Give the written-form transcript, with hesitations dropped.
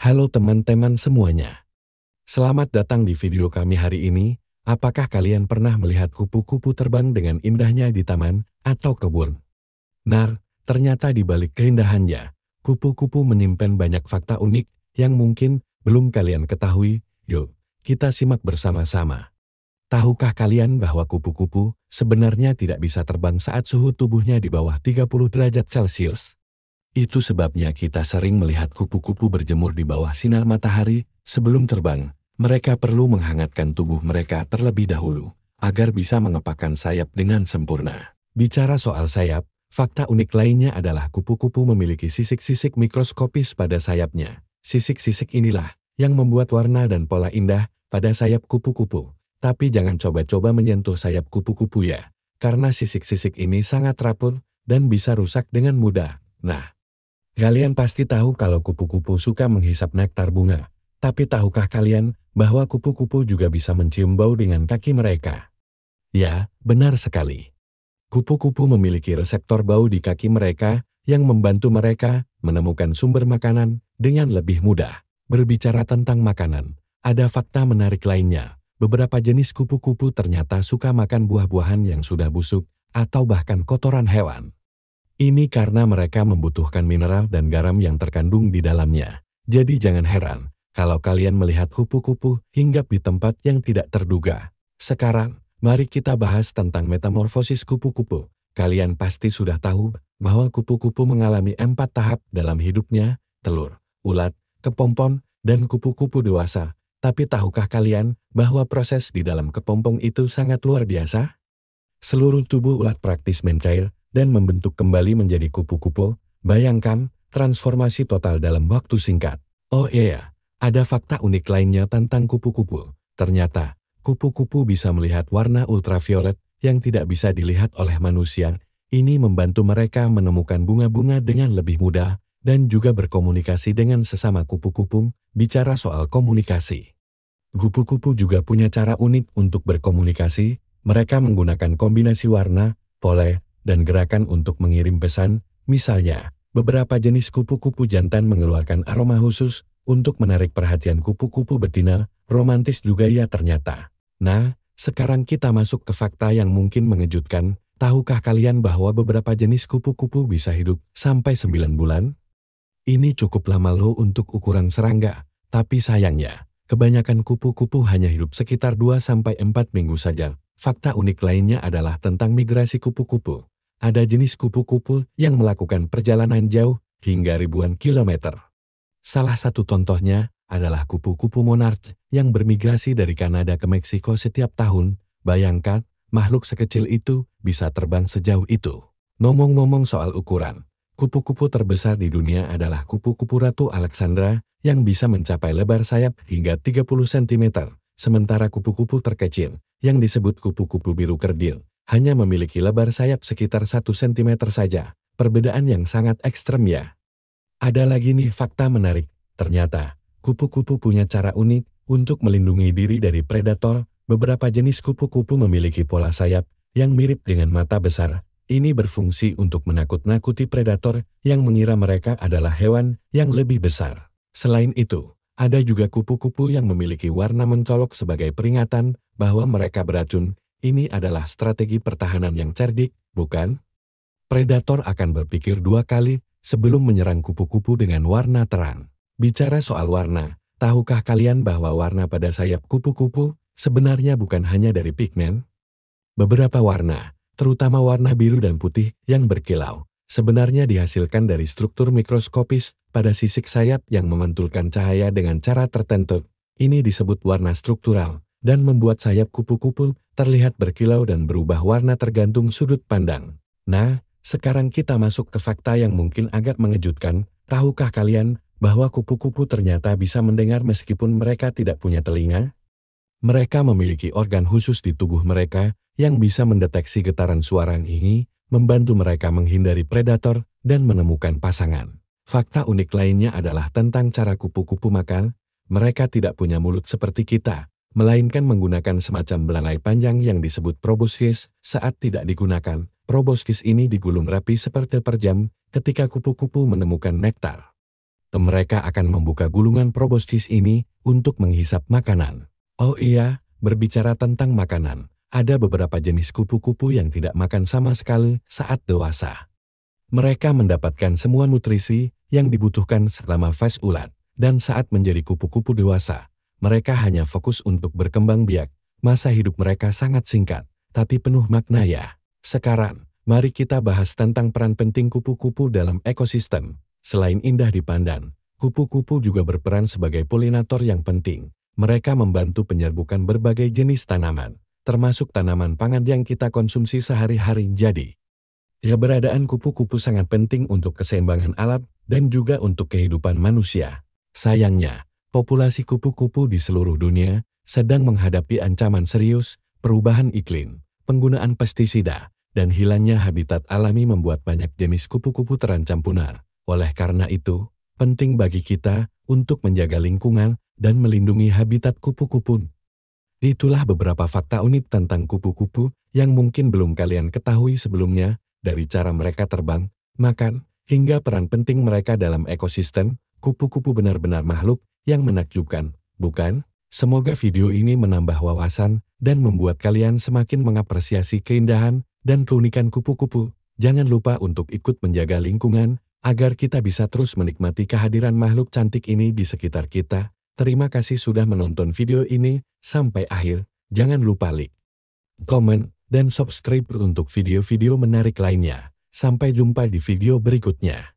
Halo teman-teman semuanya. Selamat datang di video kami hari ini. Apakah kalian pernah melihat kupu-kupu terbang dengan indahnya di taman atau kebun? Nah, ternyata di balik keindahannya, kupu-kupu menyimpan banyak fakta unik yang mungkin belum kalian ketahui. Yuk, kita simak bersama-sama. Tahukah kalian bahwa kupu-kupu sebenarnya tidak bisa terbang saat suhu tubuhnya di bawah 30 derajat Celcius? Itu sebabnya kita sering melihat kupu-kupu berjemur di bawah sinar matahari sebelum terbang. Mereka perlu menghangatkan tubuh mereka terlebih dahulu, agar bisa mengepakkan sayap dengan sempurna. Bicara soal sayap, fakta unik lainnya adalah kupu-kupu memiliki sisik-sisik mikroskopis pada sayapnya. Sisik-sisik inilah yang membuat warna dan pola indah pada sayap kupu-kupu. Tapi jangan coba-coba menyentuh sayap kupu-kupu ya, karena sisik-sisik ini sangat rapuh dan bisa rusak dengan mudah. Nah, kalian pasti tahu kalau kupu-kupu suka menghisap nektar bunga. Tapi tahukah kalian bahwa kupu-kupu juga bisa mencium bau dengan kaki mereka? Ya, benar sekali. Kupu-kupu memiliki reseptor bau di kaki mereka yang membantu mereka menemukan sumber makanan dengan lebih mudah. Berbicara tentang makanan, ada fakta menarik lainnya. Beberapa jenis kupu-kupu ternyata suka makan buah-buahan yang sudah busuk atau bahkan kotoran hewan. Ini karena mereka membutuhkan mineral dan garam yang terkandung di dalamnya. Jadi jangan heran kalau kalian melihat kupu-kupu hinggap di tempat yang tidak terduga. Sekarang, mari kita bahas tentang metamorfosis kupu-kupu. Kalian pasti sudah tahu bahwa kupu-kupu mengalami 4 tahap dalam hidupnya: telur, ulat, kepompong, dan kupu-kupu dewasa. Tapi tahukah kalian bahwa proses di dalam kepompong itu sangat luar biasa? Seluruh tubuh ulat praktis mencair dan membentuk kembali menjadi kupu-kupu. Bayangkan transformasi total dalam waktu singkat. Oh iya, ada fakta unik lainnya tentang kupu-kupu. Ternyata, kupu-kupu bisa melihat warna ultraviolet yang tidak bisa dilihat oleh manusia. Ini membantu mereka menemukan bunga-bunga dengan lebih mudah dan juga berkomunikasi dengan sesama kupu-kupu. Bicara soal komunikasi, kupu-kupu juga punya cara unik untuk berkomunikasi. Mereka menggunakan kombinasi warna, pola, dan gerakan untuk mengirim pesan. Misalnya, beberapa jenis kupu-kupu jantan mengeluarkan aroma khusus untuk menarik perhatian kupu-kupu betina. Romantis juga ya ternyata. Nah, sekarang kita masuk ke fakta yang mungkin mengejutkan. Tahukah kalian bahwa beberapa jenis kupu-kupu bisa hidup sampai 9 bulan? Ini cukup lama loh untuk ukuran serangga. Tapi sayangnya, kebanyakan kupu-kupu hanya hidup sekitar 2-4 minggu saja. Fakta unik lainnya adalah tentang migrasi kupu-kupu. Ada jenis kupu-kupu yang melakukan perjalanan jauh hingga ribuan kilometer. Salah satu contohnya adalah kupu-kupu monarch yang bermigrasi dari Kanada ke Meksiko setiap tahun. Bayangkan, makhluk sekecil itu bisa terbang sejauh itu. Ngomong-ngomong soal ukuran, kupu-kupu terbesar di dunia adalah kupu-kupu Ratu Alexandra yang bisa mencapai lebar sayap hingga 30 cm. Sementara kupu-kupu terkecil, yang disebut kupu-kupu biru kerdil, hanya memiliki lebar sayap sekitar 1 cm saja. Perbedaan yang sangat ekstrem ya. Ada lagi nih fakta menarik. Ternyata, kupu-kupu punya cara unik untuk melindungi diri dari predator. Beberapa jenis kupu-kupu memiliki pola sayap yang mirip dengan mata besar. Ini berfungsi untuk menakut-nakuti predator yang mengira mereka adalah hewan yang lebih besar. Selain itu, ada juga kupu-kupu yang memiliki warna mencolok sebagai peringatan bahwa mereka beracun. Ini adalah strategi pertahanan yang cerdik, bukan? Predator akan berpikir 2 kali sebelum menyerang kupu-kupu dengan warna terang. Bicara soal warna, tahukah kalian bahwa warna pada sayap kupu-kupu sebenarnya bukan hanya dari pigmen? Beberapa warna, terutama warna biru dan putih yang berkilau, sebenarnya dihasilkan dari struktur mikroskopis pada sisik sayap yang memantulkan cahaya dengan cara tertentu. Ini disebut warna struktural, dan membuat sayap kupu-kupu terlihat berkilau dan berubah warna tergantung sudut pandang. Nah, sekarang kita masuk ke fakta yang mungkin agak mengejutkan. Tahukah kalian bahwa kupu-kupu ternyata bisa mendengar meskipun mereka tidak punya telinga? Mereka memiliki organ khusus di tubuh mereka yang bisa mendeteksi getaran suara ini, membantu mereka menghindari predator dan menemukan pasangan. Fakta unik lainnya adalah tentang cara kupu-kupu makan. Mereka tidak punya mulut seperti kita, melainkan menggunakan semacam belalai panjang yang disebut proboscis. Saat tidak digunakan, proboscis ini digulung rapi seperti per jam ketika kupu-kupu menemukan nektar. mereka akan membuka gulungan proboscis ini untuk menghisap makanan. Oh iya, berbicara tentang makanan, ada beberapa jenis kupu-kupu yang tidak makan sama sekali saat dewasa. Mereka mendapatkan semua nutrisi yang dibutuhkan selama fase ulat, dan saat menjadi kupu-kupu dewasa, mereka hanya fokus untuk berkembang biak. Masa hidup mereka sangat singkat, tapi penuh makna ya. Sekarang, mari kita bahas tentang peran penting kupu-kupu dalam ekosistem. Selain indah dipandang, kupu-kupu juga berperan sebagai polinator yang penting. Mereka membantu penyerbukan berbagai jenis tanaman, termasuk tanaman pangan yang kita konsumsi sehari-hari. Jadi, keberadaan kupu-kupu sangat penting untuk keseimbangan alam dan juga untuk kehidupan manusia. Sayangnya, populasi kupu-kupu di seluruh dunia sedang menghadapi ancaman serius. Perubahan iklim, penggunaan pestisida, dan hilangnya habitat alami membuat banyak jenis kupu-kupu terancam punah. Oleh karena itu, penting bagi kita untuk menjaga lingkungan dan melindungi habitat kupu-kupu. Itulah beberapa fakta unik tentang kupu-kupu yang mungkin belum kalian ketahui sebelumnya, dari cara mereka terbang, makan, hingga peran penting mereka dalam ekosistem. Kupu-kupu benar-benar makhluk yang menakjubkan, bukan? Semoga video ini menambah wawasan dan membuat kalian semakin mengapresiasi keindahan dan keunikan kupu-kupu. Jangan lupa untuk ikut menjaga lingkungan, agar kita bisa terus menikmati kehadiran makhluk cantik ini di sekitar kita. Terima kasih sudah menonton video ini sampai akhir. Jangan lupa like, komen, dan subscribe untuk video-video menarik lainnya. Sampai jumpa di video berikutnya.